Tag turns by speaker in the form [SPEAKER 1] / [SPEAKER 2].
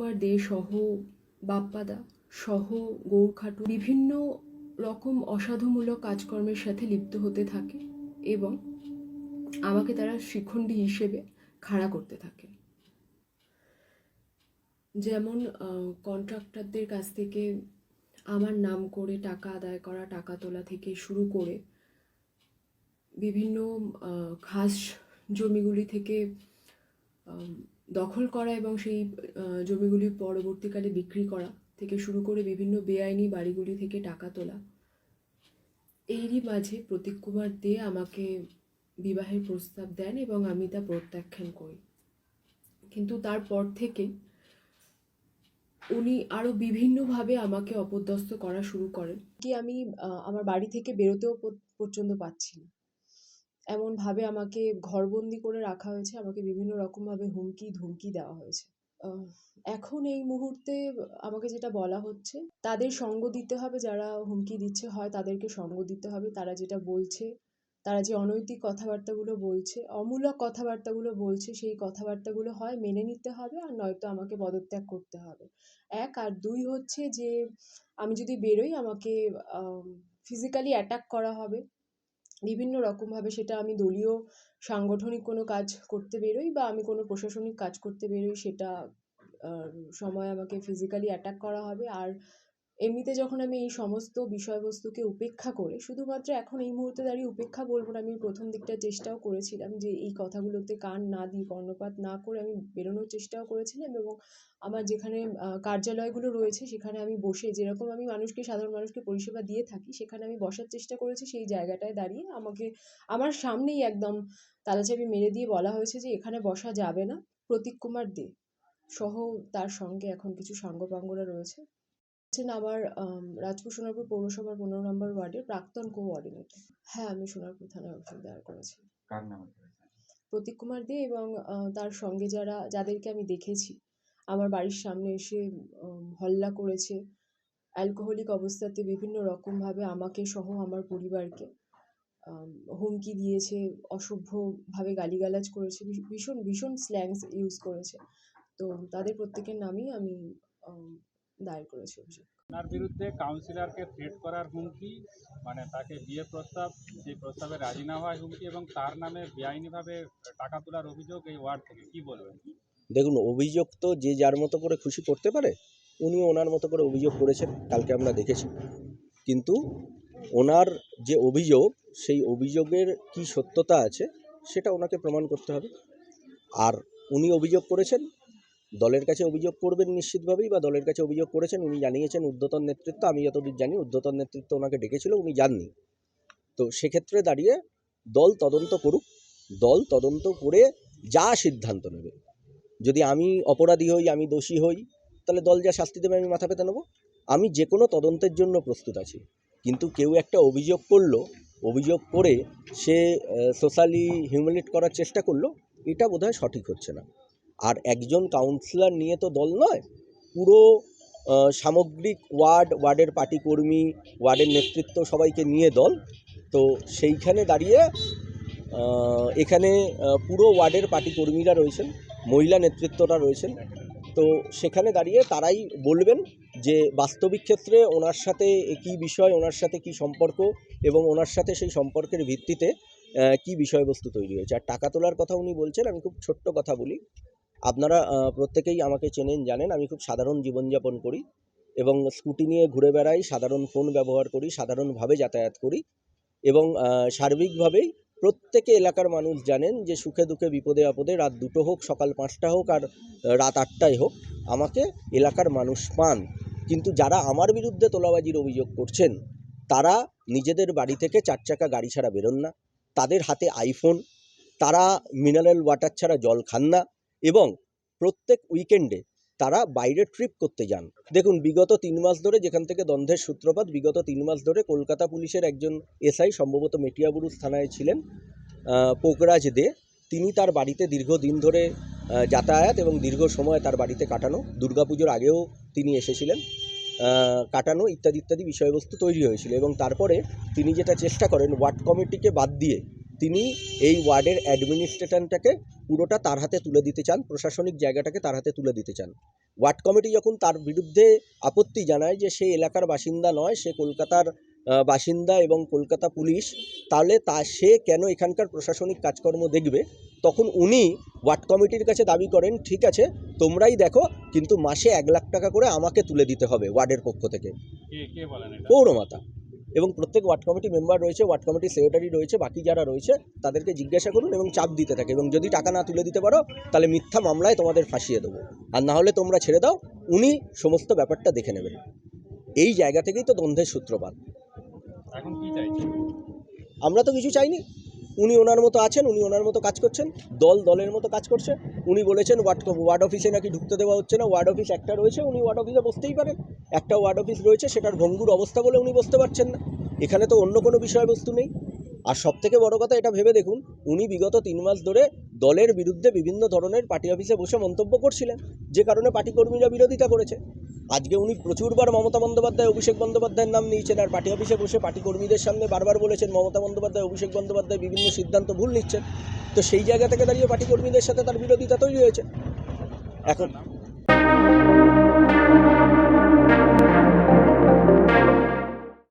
[SPEAKER 1] কুমার দে সহ বাপ্পাদা সহ গৌর খাটু বিভিন্ন রকম অসাধুমূলক কাজকর্মের সাথে লিপ্ত হতে থাকে এবং আমাকে তারা শিখণ্ডী হিসেবে খাড়া করতে থাকে। যেমন কন্ট্রাক্টরদের কাছ থেকে আমার নাম করে টাকা আদায় করা, টাকা তোলা থেকে শুরু করে বিভিন্ন খাস জমিগুলি থেকে দখল করা এবং সেই জমিগুলি পরবর্তীকালে বিক্রি করা থেকে শুরু করে বিভিন্ন বেআইনি বাড়িগুলি থেকে টাকা তোলা, এরই মাঝে প্রতীক কুমার দে আমাকে বিবাহের প্রস্তাব দেন এবং আমি তা প্রত্যাখ্যান করি। কিন্তু তারপর থেকে উনি আরও বিভিন্নভাবে আমাকে অপদস্থ করা শুরু করেন, কি আমি আমার বাড়ি থেকে বেরোতেও পর্যন্ত পাচ্ছি না। এমনভাবে আমাকে ঘরবন্দি করে রাখা হয়েছে, আমাকে বিভিন্ন রকমভাবে হুমকি ধমকি দেওয়া হয়েছে। এখন এই মুহূর্তে আমাকে যেটা বলা হচ্ছে, তাদের সঙ্গ দিতে হবে, যারা হুমকি দিচ্ছে হয় তাদেরকে সঙ্গ দিতে হবে। তারা যেটা বলছে, তারা যে অনৈতিক কথাবার্তাগুলো বলছে, অমূলক কথাবার্তাগুলো বলছে, সেই কথাবার্তাগুলো হয় মেনে নিতে হবে, আর নয়তো আমাকে পদত্যাগ করতে হবে। এক, আর দুই হচ্ছে যে আমি যদি বেরোই আমাকে ফিজিক্যালি অ্যাটাক করা হবে বিভিন্ন রকমভাবে। সেটা আমি দলীয় সাংগঠনিক কোনো কাজ করতে বেরোই বা আমি কোনো প্রশাসনিক কাজ করতে বেরোই, সেটা সময় আমাকে ফিজিক্যালি অ্যাটাক করা হবে। আর এমনিতে যখন আমি এই সমস্ত বিষয়বস্তুকে উপেক্ষা করে, শুধুমাত্র এখন এই মুহূর্তে দাঁড়িয়ে উপেক্ষা বলবো না, আমি প্রথম দিকটা চেষ্টাও করেছিলাম যে এই কথাগুলোতে কান না দিই, কর্ণপাত না করে আমি বেরোনোর চেষ্টাও করেছিলাম। এবং আমার যেখানে কার্যালয়গুলো রয়েছে সেখানে আমি বসে, যেরকম আমি সাধারণ মানুষকে পরিষেবা দিয়ে থাকি, সেখানে আমি বসার চেষ্টা করেছি। সেই জায়গাটায় দাঁড়িয়ে আমাকে আমার সামনেই একদম তালাচাবি মেরে দিয়ে বলা হয়েছে যে এখানে বসা যাবে না। প্রতীক কুমার দে সহ তার সঙ্গে এখন কিছু সাঙ্গপাঙ্গরা রয়েছে। আমার রাজপুর সোনারপুর পৌরসভার 15 নম্বর ওয়ার্ডের প্রাক্তন কোঅর্ডিনেটর। হ্যাঁ, আমি সোনারপুর থানায় অভিযোগ দায়ের করেছি।
[SPEAKER 2] কার নামে?
[SPEAKER 1] প্রতীক কুমার দে এবং তার সঙ্গে যাদেরকে আমি দেখেছি আমার বাড়ির সামনে এসে হল্লা করেছে, অ্যালকোহলিক অবস্থাতে বিভিন্ন রকমভাবে আমাকে সহ আমার পরিবারকে হুমকি দিয়েছে, অসভ্যভাবে গালিগালাজ করেছে, ভীষণ ভীষণ স্ল্যাংস ইউজ করেছে। তো তাদের প্রত্যেকের নামই আমি দায়ের করেছি অভিযোগ।
[SPEAKER 2] তার বিরুদ্ধে কাউন্সিলরকে থ্রেট করার হুমকি, মানে তাকে বিয়ে প্রস্তাব, সেই প্রস্তাবে রাজি না হওয়ার হুমকি এবং তার নামে বেআইনিভাবে টাকা তোলার অভিযোগ এই ওয়ার্ড থেকে, কি বলবেন?
[SPEAKER 3] দেখুন, অভিযোগ তো যে যার মতো করে খুশি করতে পারে। উনি ওনার মতো করে অভিযোগ করেছেন, কালকে আমরা দেখেছি। কিন্তু ওনার যে অভিযোগ, সেই অভিযোগের কি সত্যতা আছে সেটা ওনাকে প্রমাণ করতে হবে। আর উনি অভিযোগ করেছেন, দলের কাছে অভিযোগ করবেন নিশ্চিতভাবেই, বা দলের কাছে অভিযোগ করেছেন। উনি জানিয়েছেন ঊর্ধ্বতন নেতৃত্ব, আমি যতদূর জানি ঊর্ধ্বতন নেতৃত্ব ওনাকে ডেকেছিল, উনি যাননি। তো সেক্ষেত্রে দাঁড়িয়ে দল তদন্ত করুক, দল তদন্ত করে যা সিদ্ধান্ত নেবে। যদি আমি অপরাধী হই, আমি দোষী হই, তাহলে দল যা শাস্তি দেবে আমি মাথা পেতে নেব। আমি যে কোনো তদন্তের জন্য প্রস্তুত আছি। কিন্তু কেউ একটা অভিযোগ করলো, অভিযোগ করে সে সোশ্যালি হিউমিলিয়েট করার চেষ্টা করলো, এটা বোধহয় সঠিক হচ্ছে না। আর একজন কাউন্সিলর নিয়ে তো দল নয়, পুরো সামগ্রিক ওয়ার্ডের পার্টি কর্মী, ওয়ার্ডের নেতৃত্ব সবাইকে নিয়ে দল। তো সেইখানে দাঁড়িয়ে এখানে পুরো ওয়ার্ডের পার্টি কর্মীরা রয়েছেন, মহিলা নেতৃত্বরা রয়েছেন। তো সেখানে দাঁড়িয়ে তারাই বলবেন যে বাস্তবিক ক্ষেত্রে ওনার সাথে কী বিষয়, ওনার সাথে কী সম্পর্ক এবং ওনার সাথে সেই সম্পর্কের ভিত্তিতে কী বিষয়বস্তু তৈরি হয়েছে। আর টাকা তোলার কথা উনি বলছেন, আমি খুব ছোট্ট কথা বলি। আপনারা প্রত্যেকেই আমাকে চেনেন, জানেন আমি খুব সাধারণ জীবনযাপন করি এবং স্কুটি নিয়ে ঘুরে বেড়াই, সাধারণ ফোন ব্যবহার করি, সাধারণভাবে যাতায়াত করি এবং সার্বিকভাবেই প্রত্যেকে এলাকার মানুষ জানেন যে সুখে দুঃখে বিপদে আপদে রাত 2টো হোক, সকাল 5টা হোক, আর রাত 8টায় হোক, আমাকে এলাকার মানুষ পান। কিন্তু যারা আমার বিরুদ্ধে তোলাবাজির অভিযোগ করছেন, তারা নিজেদের বাড়ি থেকে 4 চাকা গাড়ি ছাড়া বেরোন না, তাদের হাতে আইফোন, তারা মিনারেল ওয়াটার ছাড়া জল খান না এবং প্রত্যেক উইকেন্ডে তারা বাইরে ট্রিপ করতে যান। দেখুন, বিগত 3 মাস ধরে, যেখান থেকে দ্বন্দ্বের সূত্রপাত, বিগত 3 মাস ধরে কলকাতা পুলিশের একজন এসআই, সম্ভবত মেটিয়াবুরুজ থানায় ছিলেন, পোকরাজ দে, তিনি তার বাড়িতে দীর্ঘদিন ধরে যাতায়াত এবং দীর্ঘ সময় তার বাড়িতে কাটানো, দুর্গাপুজোর আগেও তিনি এসেছিলেন, কাটানো ইত্যাদি ইত্যাদি বিষয়বস্তু তৈরি হয়েছিল। এবং তারপরে তিনি যেটা চেষ্টা করেন, ওয়ার্ড কমিটিকে বাদ দিয়ে তিনি এই ওয়ার্ডের অ্যাডমিনিস্ট্রেশনটাকে পুরোটা তার হাতে তুলে দিতে চান, প্রশাসনিক জায়গাটাকে তার হাতে তুলে দিতে চান। ওয়ার্ড কমিটি যখন তার বিরুদ্ধে আপত্তি জানায় যে সে এলাকার বাসিন্দা নয়, সে কলকাতার বাসিন্দা এবং কলকাতা পুলিশ, তাহলে সে কেন এখানকার প্রশাসনিক কাজকর্ম দেখবে, তখন উনি ওয়ার্ড কমিটির কাছে দাবি করেন, ঠিক আছে তোমরাই দেখো, কিন্তু মাসে 1 লাখ টাকা করে আমাকে তুলে দিতে হবে ওয়ার্ডের পক্ষ থেকে।
[SPEAKER 2] কে বলেন এটা?
[SPEAKER 3] পৌরমাতা এবং প্রত্যেক ওয়ার্ড কমিটি মেম্বার রয়েছে, ওয়ার্ড কমিটি সেক্রেটারি রয়েছে, বাকি যারা রয়েছে তাদেরকে জিজ্ঞাসা করুন এবং চাপ দিতে থাকে, এবং যদি টাকা না তুলে দিতে পারো তাহলে মিথ্যা মামলায় তোমাদের ফাঁসিয়ে দেবো, আর না হলে তোমরা ছেড়ে দাও, উনি সমস্ত ব্যাপারটা দেখে নেবেন। এই জায়গা থেকেই তো দ্বন্দ্বের সূত্রপাত।
[SPEAKER 2] এখন কি চাইছেন?
[SPEAKER 3] আমরা তো কিছু চাইনি, উনি ওনার মতো আছেন, উনি ওনার মতো কাজ করছেন, দলের মতো কাজ করছে। উনি বলেছেন ওয়ার্ড অফিসে নাকি ঢুকতে দেওয়া হচ্ছে না, ওয়ার্ড অফিস একটা রয়েছে, উনি ওয়ার্ড অফিসে বসতেই পারেন, একটা ওয়ার্ড অফিস রয়েছে, সেটার ভঙ্গুর অবস্থা বলে উনি বসতে পারছেন না। এখানে তো অন্য কোনো বিষয়বস্তু নেই। আর সবথেকে বড় কথা, এটা ভেবে দেখুন, উনি বিগত 3 মাস ধরে দলের বিরুদ্ধে বিভিন্ন ধরনের পার্টি অফিসে বসে মন্তব্য করছিলেন, যে কারণে পার্টি কর্মীরা বিরোধিতা করেছে। আজকে উনি প্রচুরবার মমতা বন্দ্যোপাধ্যায়, অভিষেক বন্দ্যোপাধ্যায়ের নাম নিয়েছেন, আর পার্টি অফিসে বসে পার্টি কর্মীদের সামনে বারবার বলেছেন মমতা বন্দ্যোপাধ্যায়, অভিষেক বন্দ্যোপাধ্যায় বিভিন্ন সিদ্ধান্ত ভুল নিচ্ছেন। তো সেই জায়গা থেকে দাঁড়িয়ে পার্টি কর্মীদের সাথে তার বিরোধিতা তৈরি হয়েছে। এখন
[SPEAKER 2] আপনার নাম?